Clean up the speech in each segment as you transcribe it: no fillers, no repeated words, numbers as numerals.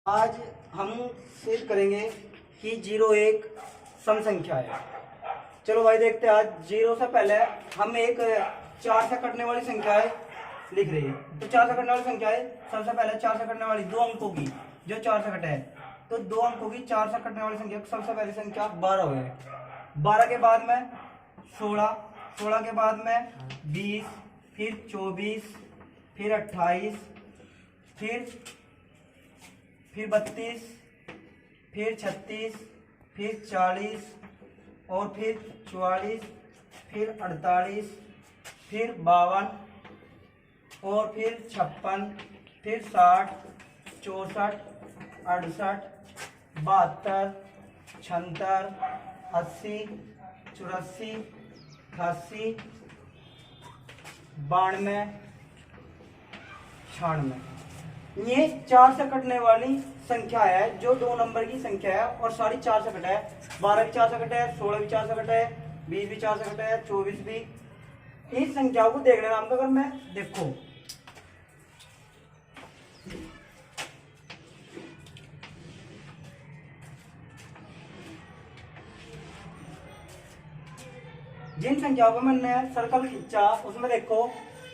आज हम सिद्ध करेंगे कि 01 सम संख्या है। चलो भाई देखते हैं। आज 0 से पहले हम एक 4 से कटने वाली संख्या है लिख रहे हैं। तो 4 से कटने वाली संख्या है, सबसे पहले 4 से कटने वाली 2 अंकों की जो 4 से कटे है, तो 2 अंकों की 4 से कटने वाली संख्या सबसे पहली संख्या 12 है। 12 के बाद में 16, 16 के बाद में 20, फिर 24, फिर 28, फिर 32, फिर 36, फिर 40 और फिर 44, फिर 48, फिर 52 और फिर 56, फिर 60, 64, 68, 72, 76, 80, 84, 88, 92, 96। ये 4 से कटने वाली संख्या है, जो 2 नंबर की संख्या है और सारी 4 से कटा है। 12 भी 4 से कटा है, 16 भी 4 से कटा है, 20 भी 4 से कटा है, 24 भी। इस संख्या को देखने नाम का अगर मैं देखो, जिन संख्याओं पर मैंने सर्कल खींचा उसमें देखो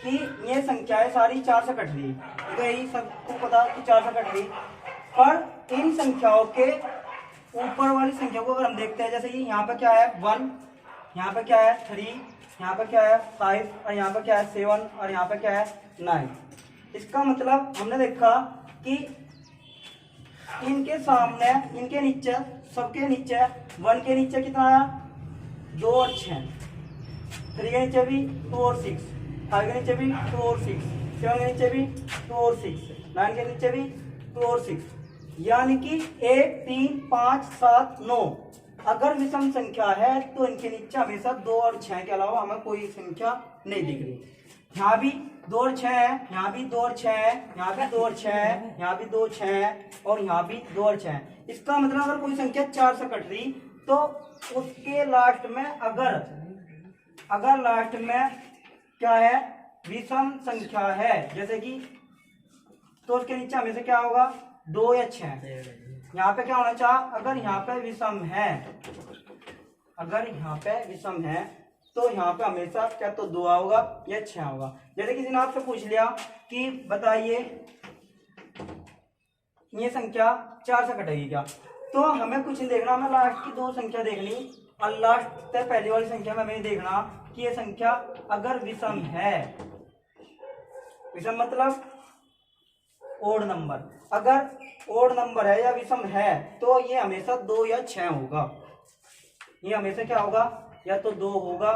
कि ये संख्याएं सारी 4 से कट रही, तो यही सबको पता कि 4 से कट रही। पर इन संख्याओं के ऊपर वाली संख्या को अगर हम देखते हैं, जैसे कि यहाँ पे क्या है 1, यहाँ पे क्या है 3, यहाँ पे क्या है 5 और यहाँ पे क्या है 7 और यहाँ पे क्या है 9। इसका मतलब हमने देखा कि इनके सामने, इनके नीचे, सबके नीचे 1 के नीचे कितना आया 2 और 6, 3 के नीचे भी 2 और 6, 5 के नीचे भी 2 और 6, 7 के नीचे भी 2 और 6, 9 के नीचे भी 2 और 6, यानी कि 1, 3, 5, 7, 9 अगर विषम संख्या है तो इनके नीचे हमेशा 2 और 6 के अलावा हमें कोई संख्या नहीं दिख रही। यहाँ भी 2 और 6 है, यहाँ भी 2 और 6 है, यहाँ भी 2 और 6 है, यहाँ भी 2 और 6 है और यहाँ भी 2 और 6 है। इसका मतलब अगर कोई संख्या 4 से कट रही तो उसके लास्ट में अगर लास्ट में क्या है विषम संख्या है, जैसे कि, तो उसके नीचे हमेशा क्या होगा 2 या 6। यहाँ पे क्या होना चाहिए, अगर यहाँ पे विषम है, अगर यहाँ पे विषम है तो यहाँ पे हमेशा क्या तो 2 होगा या 6 होगा। जैसे किसी ने आपसे पूछ लिया कि बताइए ये संख्या 4 से कटेगी क्या, तो हमें कुछ नहीं देखना, हमें लास्ट की 2 संख्या देखनी और लास्ट से पहली वाली संख्या में हमें देखना कि ये संख्या अगर विषम है, विषम मतलब ओड नंबर, अगर ओड नंबर है या विषम है तो ये हमेशा 2 या 6 होगा। ये हमेशा क्या होगा, या तो 2 होगा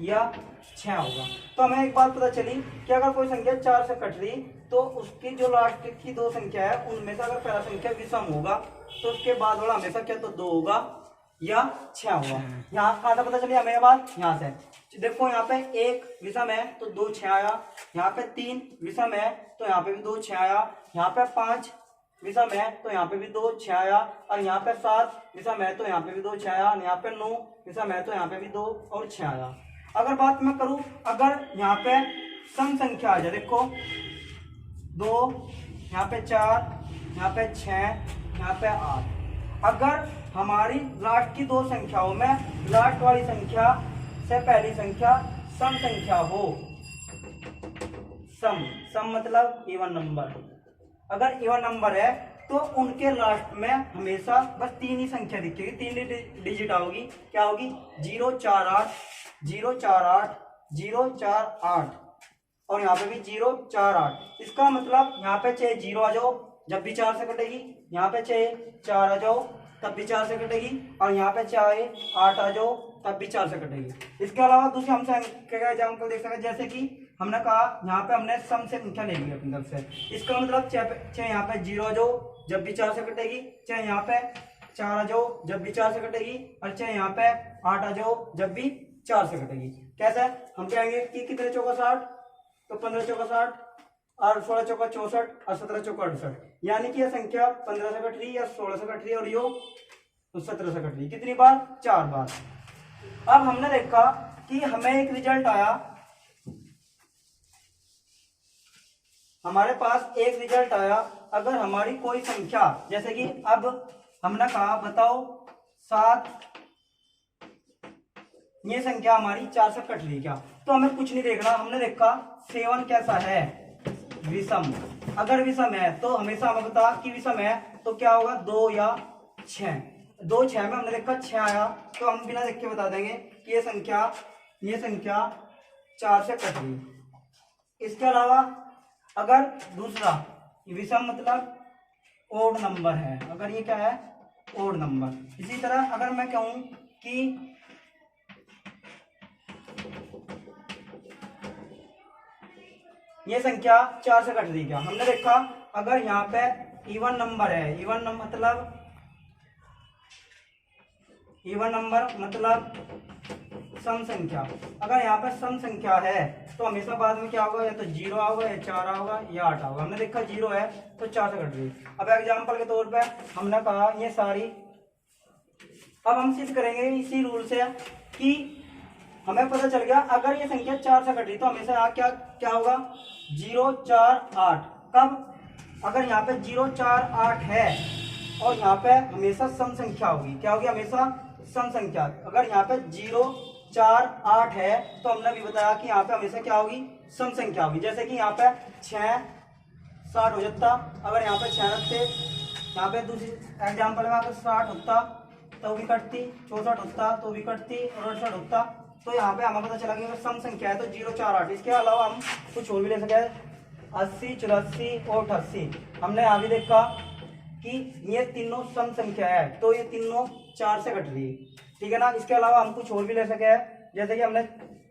या 6 होगा। तो हमें एक बात पता चली कि अगर कोई संख्या 4 से कट रही तो उसकी जो लास्ट की 2 संख्या है उनमें से अगर पहला संख्या विषम होगा तो उसके बाद वाला हमेशा क्या तो 2 होगा या 6 होगा। यहाँ कहाँ से पता चली हमें बात, यहाँ से देखो, यहाँ पे 1 विषम है तो 2 6 आया, यहाँ पे 3 विषम है तो यहाँ पे भी 2 6 आया, यहाँ पे 5 विषम है तो यहाँ पे भी 2 6 आया, और यहाँ पे 7 विषम है तो यहाँ पे भी 2 6 आया, और यहाँ पे 9 विषम है तो यहाँ पे भी 2 और 6 आया। अगर बात मैं करूं, अगर यहाँ पे सम संख्या आ जाए, देखो 2, यहाँ पे 4, यहाँ पे 6, यहाँ पे 8, अगर हमारी लास्ट की 2 संख्याओं में लास्ट वाली संख्या से पहली संख्या सम संख्या हो, सम मतलब इवन नंबर, अगर इवन नंबर है तो उनके लास्ट में हमेशा बस 3 ही संख्या दिखेगी, 3 डिजिट आओगी। क्या होगी 0 4 8, 0 4 8, 0 4 8 और यहाँ पे भी 0 4 8। इसका मतलब यहाँ पे चाहे 0 आ जाओ जब भी 4 से कटेगी, यहाँ पे चाहे 4 आ जाओ तब भी 4 से कटेगी, और यहाँ पे चाहे 8 आ जाओ तब भी 4 से कटेगी। इसके अलावा दूसरे हम एग्जाम्पल देख सकते हैं, जैसे कि हमने कहा यहाँ पे हमने सम से संख्या ले ली अपनी तरफ से, इसका मतलब चाहे यहाँ पे 0 आ जाओ जब भी 4 से कटेगी, चाहे यहाँ पे 4 आ जाओ जब भी 4 से कटेगी, और चाहे यहाँ पे 8 आ जाओ जब भी 4 से कटेगी। कैसे हम कहेंगे कि कितने चौका 60, तो 15 चौका 60 और 16 चौका 64 और 17 चौका 68, यानी कि यह संख्या 15 से कट रही या 16 से कट रही और यो 17 से कट रही। कितनी बार, 4 बार। अब हमने देखा कि हमें एक रिजल्ट आया हमारे पास एक रिजल्ट आया, अगर हमारी कोई संख्या, जैसे कि अब हमने कहा बताओ 7, ये संख्या हमारी 4 से कट रही क्या, तो हमें कुछ नहीं देखना, हमने देखा 7 कैसा है, विषम। अगर विषम है तो हमेशा हमें बता कि विषम है तो क्या होगा, 2 या 6। 2 6 में हमने देखा 6 आया, तो हम बिना देख के बता देंगे कि ये संख्या 4 से कट रही। इसके अलावा अगर दूसरा विषम मतलब ओड नंबर है, अगर ये क्या है, ओड नंबर। इसी तरह अगर मैं कहूं कि ये संख्या 4 से कट रही क्या, हमने देखा अगर यहाँ पे इवन नंबर है, इवन नंबर मतलब सम संख्या, अगर यहाँ पे सम संख्या है तो हमेशा बाद में क्या होगा, या तो 0 होगा या 4 होगा या 8 होगा। हमने देखा 0 है तो 4 से कट रही। अब एग्जांपल के तौर पे हमने कहा ये सारी, अब हम सिद्ध करेंगे इसी रूल से कि हमें पता चल गया अगर ये संख्या 4 से कट रही तो हमेशा यहाँ क्या क्या होगा, 0 4 8। कब, अगर यहाँ पे 0 4 8 है और यहाँ पे हमेशा सम संख्या होगी, क्या होगी, हमेशा सम संख्या। अगर यहाँ पे 0 4 8 है तो हमने भी बताया कि यहाँ पे हमेशा क्या होगी, सम संख्या होगी। जैसे कि यहाँ पे 6 60 हो जाता, अगर यहाँ पे 6 रखते, यहाँ पे दूसरी एग्जाम्पल में अगर 60 होता तो भी कटती, 64 होता तो भी कटती और 68 होता। तो यहाँ पे हमें पता चला कि सम संख्या है तो 0 4 8। इसके अलावा हम कुछ और भी ले सकते हैं, 80 84 और 88। हमने यहाँ भी देखा कि ये तीनों सम संख्या है तो ये तीनों 4 से कट रही है, ठीक है ना। इसके अलावा हम कुछ और भी ले सके हैं, जैसे कि हमने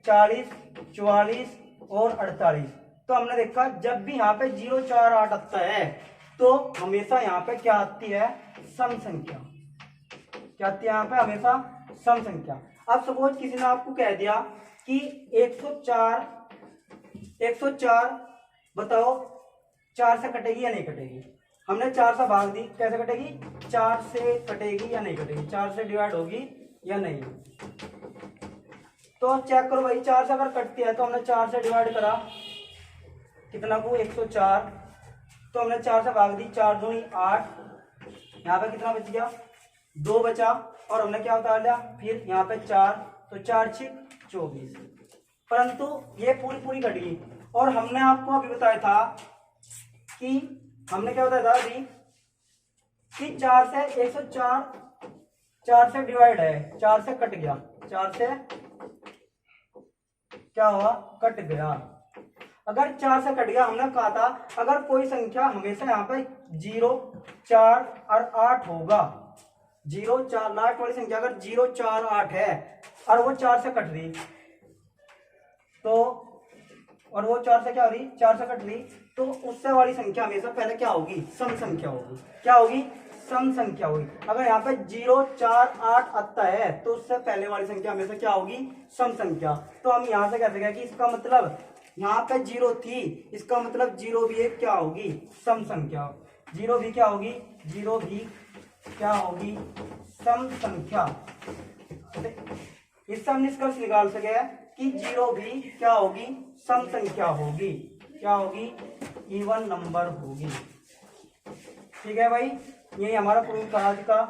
40 44 और 48। तो हमने देखा जब भी यहाँ पे 0 4 8 आता है तो हमेशा यहाँ पे क्या आती है, सम संख्या। क्या आती है यहाँ पे, हमेशा सम संख्या। अब सपोज किसी ने आपको कह दिया कि 104 बताओ 4 से कटेगी या नहीं कटेगी। हमने 4 से भाग दी, कैसे कटेगी, 4 से कटेगी या नहीं कटेगी, 4 से डिवाइड होगी या नहीं। तो चेक करो भाई, 4 से अगर कटती है तो हमने 4 से डिवाइड करा कितना को, 104। तो हमने 4 से भाग दी, 4 दूनी 8, यहाँ पे कितना बच गया, 2 बचा और हमने क्या उतार लिया, फिर यहाँ पे 4, तो 4 6 24। परंतु ये पूरी कट गई। और हमने आपको अभी बताया था कि हमने क्या बताया था अभी कि 4 से 104 4 से डिवाइड है, 4 से कट गया, 4 से क्या हुआ, कट गया। अगर 4 से कट गया, हमने कहा था अगर कोई संख्या हमेशा यहाँ पे 0 4 और 8 होगा, 0 4 लास्ट वाली संख्या अगर 0 4 8 है और वो 4 से कट रही तो, और वो 4 से क्या हो रही, 4 से कट रही, तो उससे वाली संख्या हमेशा पहले क्या होगी, सम संख्या होगी। क्या होगी, सम संख्या होगी। अगर यहाँ पे 0 4 8 आता है तो उससे पहले वाली संख्या हमेशा क्या होगी, सम संख्या। तो हम यहाँ से कह सकते हैं कि इसका मतलब यहाँ पे 0 थी, इसका मतलब 0 भी एक क्या होगी, सम संख्या। 0 भी क्या होगी, 0 भी क्या होगी, सम संख्या। इससे हम निष्कर्ष निकाल सके कि 0 भी क्या होगी, सम संख्या होगी। क्या होगी, इवन नंबर होगी। ठीक है भाई, यही हमारा प्रूफ था आज का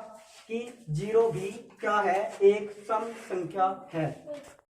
कि 0 भी क्या है, एक सम संख्या है।